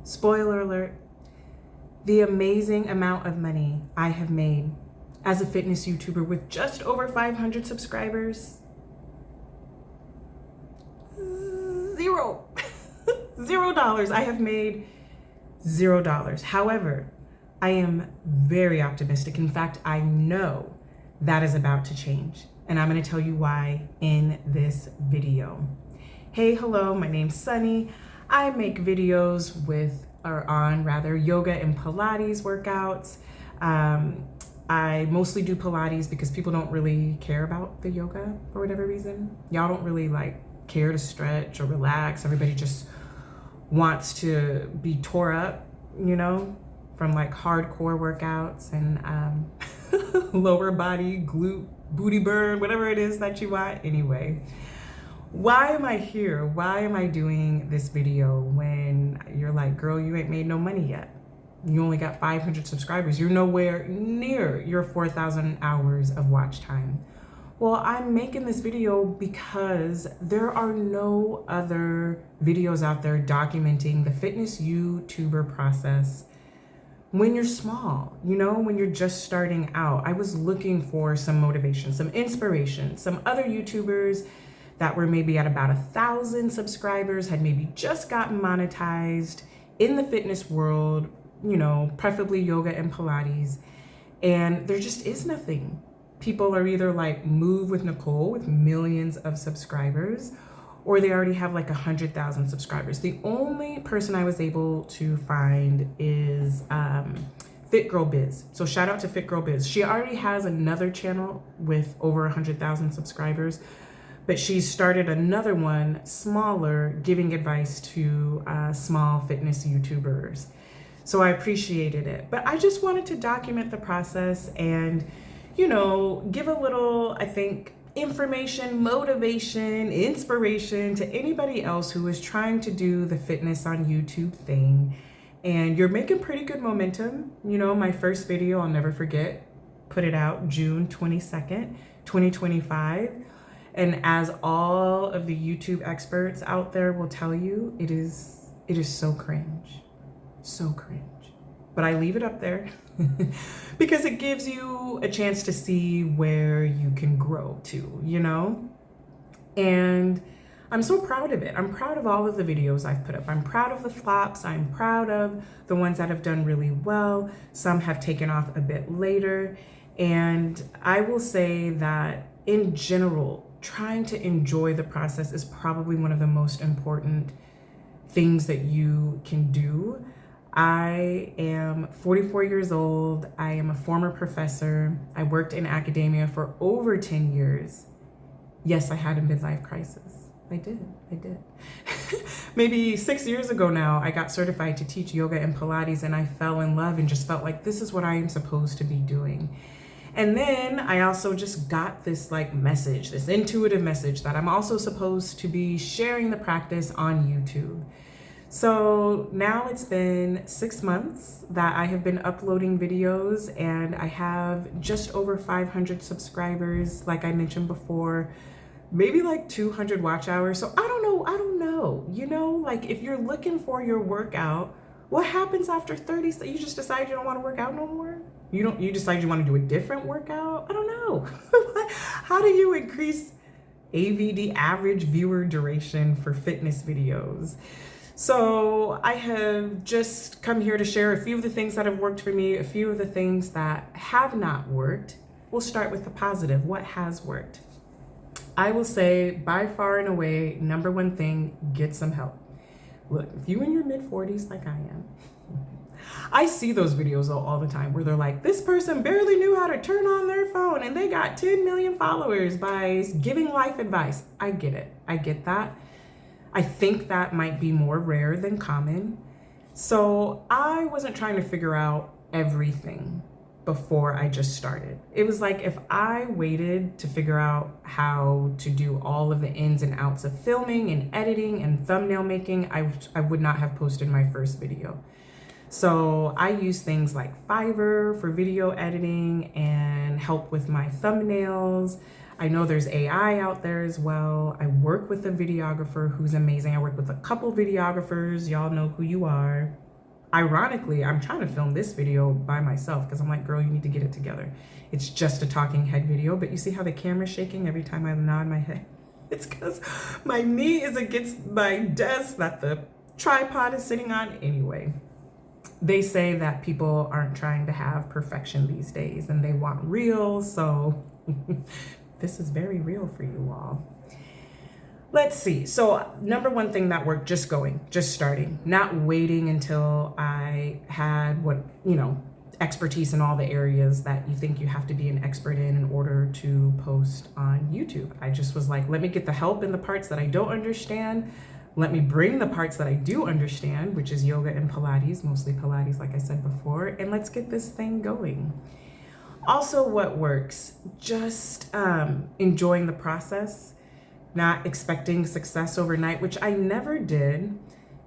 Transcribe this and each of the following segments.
Spoiler alert, the amazing amount of money I have made as a fitness YouTuber with just over 500 subscribers. Zero. $0. I have made $0. However, I am very optimistic. In fact, I know that is about to change. And I'm going to tell you why in this video. Hey, hello, my name's Sunny. I make videos on yoga and Pilates workouts. I mostly do Pilates because people don't really care about the yoga for whatever reason. Y'all don't really care to stretch or relax. Everybody just wants to be tore up, from hardcore workouts and lower body, glute, booty burn, whatever it is that you want. Anyway, why am I here? Why am I doing this video when you're like, girl, you ain't made no money yet? You only got 500 subscribers. You're nowhere near your 4,000 hours of watch time. Well, I'm making this video because there are no other videos out there documenting the fitness YouTuber process when you're small, when you're just starting out. I was looking for some motivation, some inspiration, some other YouTubers that were maybe at about 1,000 subscribers, had maybe just gotten monetized in the fitness world, preferably yoga and Pilates. And there just is nothing. People are either like Move with Nicole with millions of subscribers, or they already have 100,000 subscribers. The only person I was able to find is Fit Girl Biz. So shout out to Fit Girl Biz. She already has another channel with over 100,000 subscribers, but she's started another one, smaller, giving advice to small fitness YouTubers. So I appreciated it. But I just wanted to document the process and, give a little, I think, information, motivation, inspiration to anybody else who is trying to do the fitness on YouTube thing. And you're making pretty good momentum. My first video, I'll never forget, put it out June 22nd, 2025. And as all of the YouTube experts out there will tell you, it is so cringe, so cringe. But I leave it up there because it gives you a chance to see where you can grow to, And I'm so proud of it. I'm proud of all of the videos I've put up. I'm proud of the flops. I'm proud of the ones that have done really well. Some have taken off a bit later. And I will say that in general, trying to enjoy the process is probably one of the most important things that you can do. I am 44 years old. I am a former professor. I worked in academia for over 10 years. Yes, I had a midlife crisis. I did. Maybe 6 years ago now, I got certified to teach yoga and Pilates, and I fell in love and just felt like this is what I am supposed to be doing. And then I also just got this message, this intuitive message that I'm also supposed to be sharing the practice on YouTube. So now it's been 6 months that I have been uploading videos, and I have just over 500 subscribers, like I mentioned before, maybe 200 watch hours. So I don't know. If you're looking for your workout, what happens after 30? So you just decide you don't want to work out no more? You decide you want to do a different workout? I don't know. How do you increase AVD, average viewer duration, for fitness videos? So I have just come here to share a few of the things that have worked for me, a few of the things that have not worked. We'll start with the positive. What has worked? I will say by far and away, number one thing, get some help. Look, if you're in your mid-40s like I am, I see those videos all the time where they're like, this person barely knew how to turn on their phone and they got 10 million followers by giving life advice. I get it. I get that. I think that might be more rare than common. So I wasn't trying to figure out everything before I just started. It was like if I waited to figure out how to do all of the ins and outs of filming and editing and thumbnail making, I would not have posted my first video. So I use things like Fiverr for video editing and help with my thumbnails. I know there's AI out there as well. I work with a videographer who's amazing. I work with a couple videographers. Y'all know who you are. ironically, I'm trying to film this video by myself because I'm like, girl, you need to get it together. It's just a talking head video, but you see how the camera's shaking every time I nod my head? It's because my knee is against my desk that the tripod is sitting on. Anyway, they say that people aren't trying to have perfection these days and they want real, so this is very real for you all. Let's see. So number one thing that worked, just going, just starting, not waiting until I had expertise in all the areas that you think you have to be an expert in order to post on YouTube. I just was like, let me get the help in the parts that I don't understand. Let me bring the parts that I do understand, which is yoga and Pilates, mostly Pilates, like I said before, and let's get this thing going. Also, what works, just enjoying the process, not expecting success overnight, which I never did.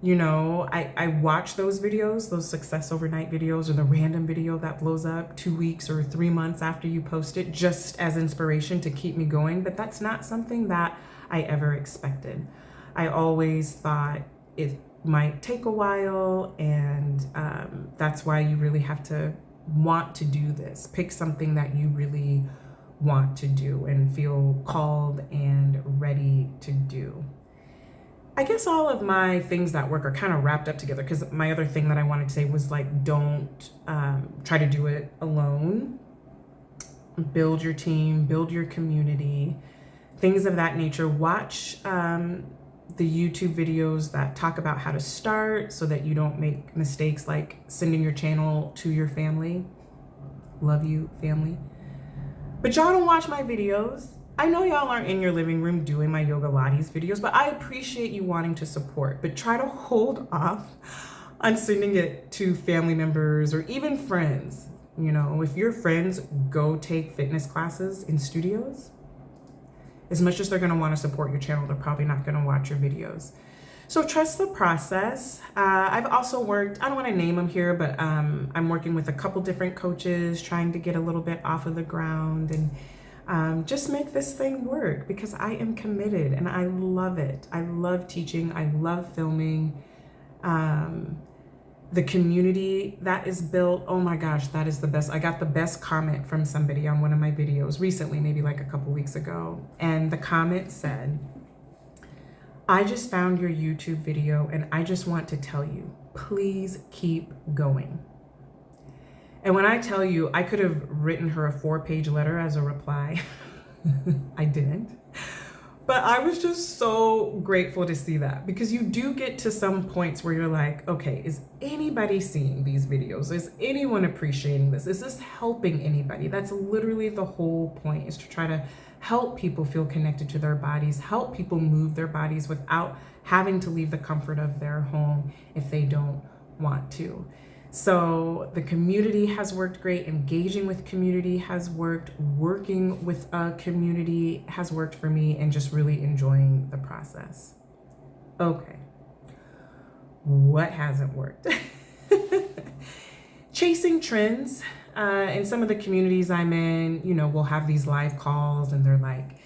I watch those videos, those success overnight videos, or the random video that blows up 2 weeks or 3 months after you post it, just as inspiration to keep me going. But that's not something that I ever expected. I always thought it might take a while, and that's why you really have to want to do this. Pick something that you really want to do and feel called and ready to do. I guess all of my things that work are kind of wrapped up together, because my other thing that I wanted to say was like, don't try to do it alone. Build your team, build your community, things of that nature. Watch the YouTube videos that talk about how to start so that you don't make mistakes like sending your channel to your family. Love you, family. But y'all don't watch my videos. I know y'all aren't in your living room doing my Yogalates videos, but I appreciate you wanting to support. But try to hold off on sending it to family members or even friends. If your friends go take fitness classes in studios, as much as they're going to want to support your channel, they're probably not going to watch your videos. So trust the process. I've also worked, I don't want to name them here, but I'm working with a couple different coaches, trying to get a little bit off of the ground and just make this thing work, because I am committed and I love it. I love teaching. I love filming. The community that is built, oh my gosh, that is the best. I got the best comment from somebody on one of my videos recently, maybe like a couple weeks ago. And the comment said, I just found your YouTube video and I just want to tell you, please keep going. And when I tell you, I could have written her a 4-page letter as a reply. I didn't. But I was just so grateful to see that, because you do get to some points where you're like, okay, is anybody seeing these videos? Is anyone appreciating this? Is this helping anybody? That's literally the whole point, is to try to help people feel connected to their bodies, help people move their bodies without having to leave the comfort of their home if they don't want to. So the community has worked great. Engaging with community has worked. Working with a community has worked for me, and just really enjoying the process. Okay. What hasn't worked? Chasing trends. In some of the communities I'm in, we'll have these live calls and they're like,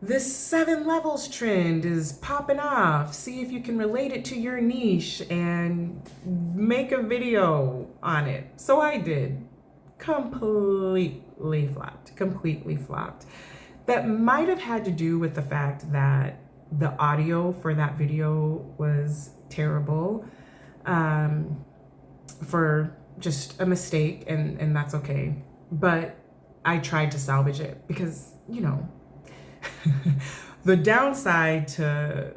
this 7 levels trend is popping off. See if you can relate it to your niche and make a video on it. So I did. Completely flopped. That might have had to do with the fact that the audio for that video was terrible, for just a mistake, and that's okay. But I tried to salvage it because, the downside to,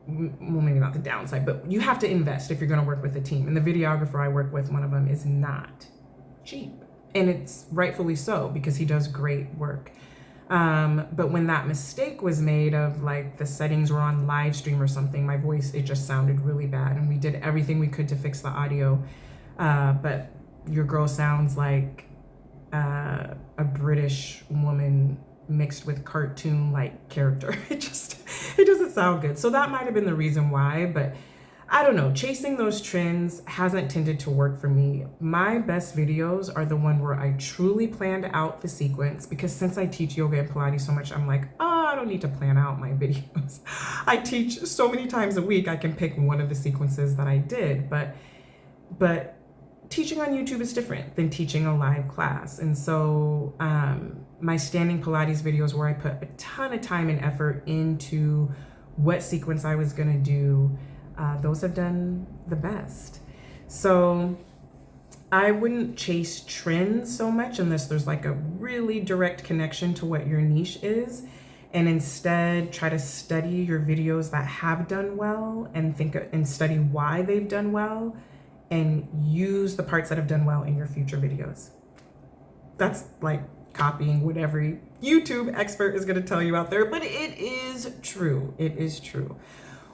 well, maybe not the downside, but you have to invest if you're going to work with a team. And the videographer I work with, one of them, is not cheap. And it's rightfully so, because he does great work. But when that mistake was made of like the settings were on live stream or something, my voice, it just sounded really bad. And we did everything we could to fix the audio. But your girl sounds like a British woman mixed with cartoon-like character. It doesn't sound good. So that might have been the reason why, but I don't know. Chasing those trends hasn't tended to work for me. My best videos are the one where I truly planned out the sequence, because since I teach yoga and Pilates so much, I'm like, I don't need to plan out my videos. I teach so many times a week, I can pick one of the sequences that I did, but But teaching on YouTube is different than teaching a live class. And so my standing Pilates videos, where I put a ton of time and effort into what sequence I was gonna do, those have done the best. So I wouldn't chase trends so much unless there's like a really direct connection to what your niche is, and instead try to study your videos that have done well and study why they've done well, and use the parts that have done well in your future videos. That's like copying what every YouTube expert is going to tell you out there, but it is true. It is true.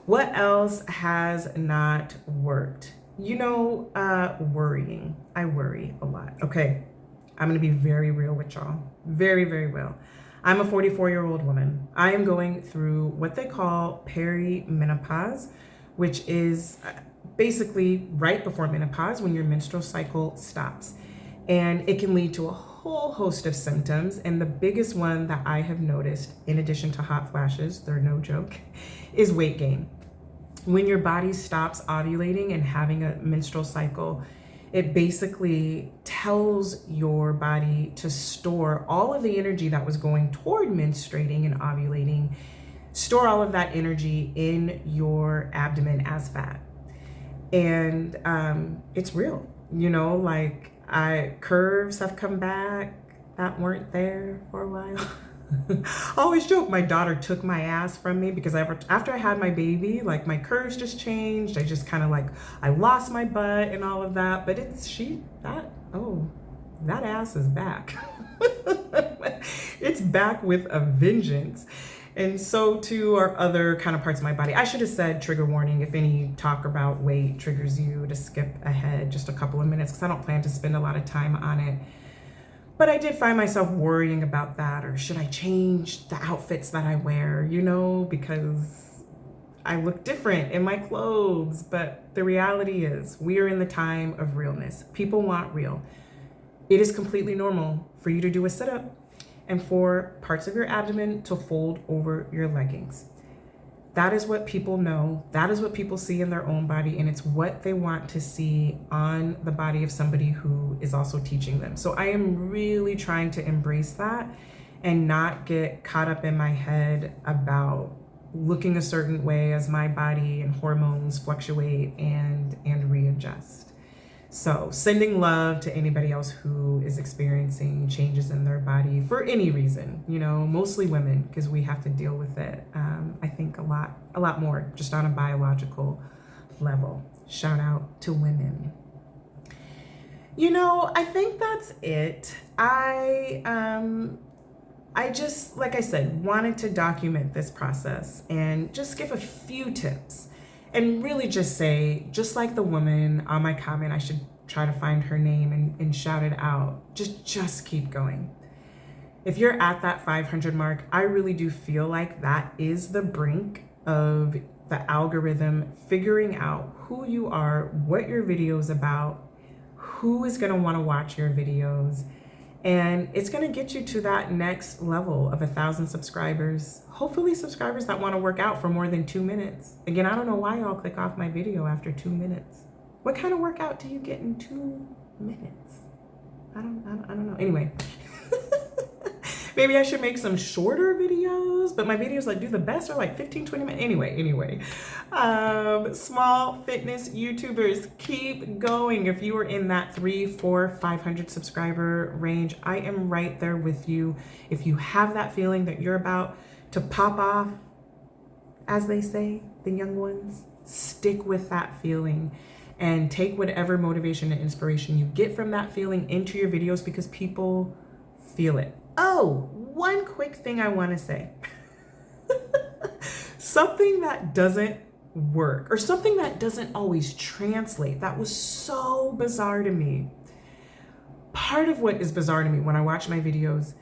What else has not worked? Worrying. I worry a lot. Okay, I'm going to be very real with y'all. Very, very real. I'm a 44-year-old woman. I am going through what they call perimenopause, which is basically right before menopause, when your menstrual cycle stops. And it can lead to a whole host of symptoms. And the biggest one that I have noticed, in addition to hot flashes, they're no joke, is weight gain. When your body stops ovulating and having a menstrual cycle, it basically tells your body to store all of the energy that was going toward menstruating and ovulating, store all of that energy in your abdomen as fat. And it's real, like curves have come back that weren't there for a while. I always joke, my daughter took my ass from me because after I had my baby, like my curves just changed. I just kind of I lost my butt and all of that, but that ass is back. It's back with a vengeance. And so too are other kind of parts of my body. I should have said trigger warning if any talk about weight triggers you, to skip ahead just a couple of minutes, because I don't plan to spend a lot of time on it. But I did find myself worrying about that, or should I change the outfits that I wear, because I look different in my clothes. But the reality is, we are in the time of realness. People want real. It is completely normal for you to do a sit-up and for parts of your abdomen to fold over your leggings. That is what people know. That is what people see in their own body, and it's what they want to see on the body of somebody who is also teaching them. So I am really trying to embrace that and not get caught up in my head about looking a certain way as my body and hormones fluctuate and readjust. So sending love to anybody else who is experiencing changes in their body for any reason, mostly women, because we have to deal with it. I think a lot more just on a biological level. Shout out to women. I think that's it. I just, like I said, wanted to document this process and just give a few tips. And really just say, just like the woman on my comment, I should try to find her name and shout it out. Just keep going. If you're at that 500 mark, I really do feel like that is the brink of the algorithm figuring out who you are, what your video is about, who is going to want to watch your videos. And it's going to get you to that next level of 1,000 subscribers. Hopefully subscribers that want to work out for more than 2 minutes. Again, I don't know why y'all click off my video after 2 minutes. What kind of workout do you get in 2 minutes? I don't know. Anyway, maybe I should make some shorter videos, but my videos do the best are 15, 20 minutes. Anyway, small fitness YouTubers, keep going. If you are in that 300, 400, 500 subscriber range, I am right there with you. If you have that feeling that you're about to pop off, as they say, the young ones, stick with that feeling and take whatever motivation and inspiration you get from that feeling into your videos, because people feel it. Oh, one quick thing I want to say. Something that doesn't work, or something that doesn't always translate, that was so bizarre to me. Part of what is bizarre to me when I watch my videos,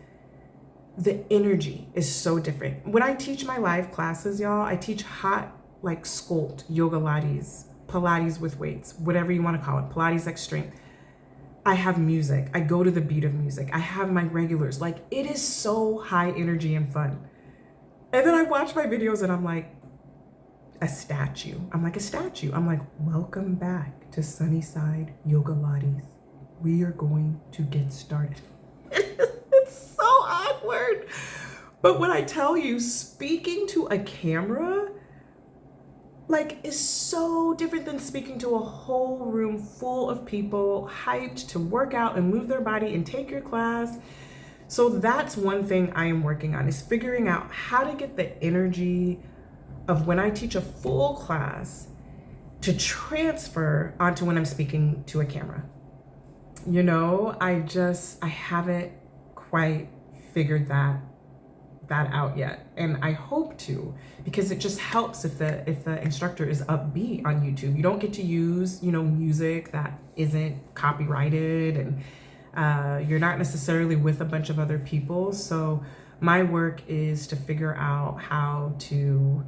the energy is so different. When I teach my live classes, y'all, I teach hot, sculpt, Yogalates, Pilates with weights, whatever you want to call it, Pilates extreme. I have music. I go to the beat of music. I have my regulars. It is so high energy and fun. And then I watch my videos and I'm like, a statue. I'm like a statue. I'm like, welcome back to Sunnyside Yogalates. We are going to get started. It's so awkward. But when I tell you, speaking to a camera, like, is so different than speaking to a whole room full of people hyped to work out and move their body and take your class. So that's one thing I am working on, is figuring out how to get the energy of when I teach a full class to transfer onto when I'm speaking to a camera. You know, I haven't quite figured that out yet, and I hope to, because it just helps if the instructor is upbeat on YouTube. You don't get to use, you know, music that isn't copyrighted, and you're not necessarily with a bunch of other people. So my work is to figure out how to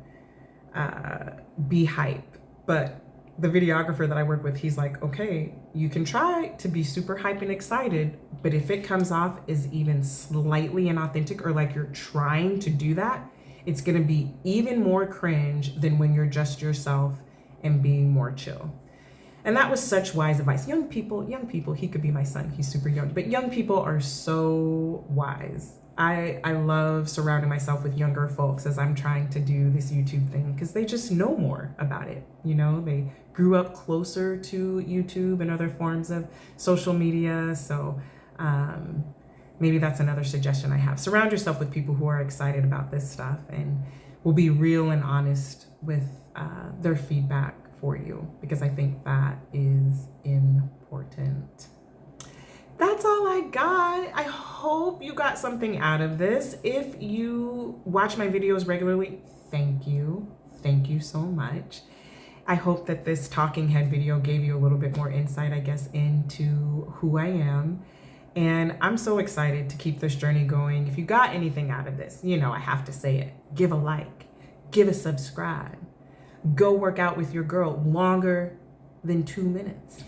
be hype. But the videographer that I work with, he's like, okay, you can try to be super hype and excited, but if it comes off as even slightly inauthentic, or like you're trying to do that, it's gonna be even more cringe than when you're just yourself and being more chill. And that was such wise advice. Young people, he could be my son, he's super young, but young people are so wise. I love surrounding myself with younger folks as I'm trying to do this YouTube thing, because they just know more about it. You know, they grew up closer to YouTube and other forms of social media. So maybe that's another suggestion I have. Surround yourself with people who are excited about this stuff and will be real and honest with their feedback for you, because I think that is important. That's all I got. I hope you got something out of this. If you watch my videos regularly, thank you. Thank you so much. I hope that this talking head video gave you a little bit more insight, I guess, into who I am. And I'm so excited to keep this journey going. If you got anything out of this, you know, I have to say it. Give a like, give a subscribe. Go work out with your girl longer than 2 minutes.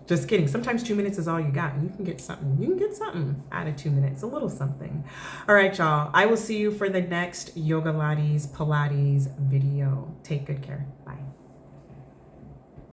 Just kidding. Sometimes 2 minutes is all you got, and you can get something. You can get something out of 2 minutes, a little something. All right, y'all. I will see you for the next Yogalates Pilates video. Take good care.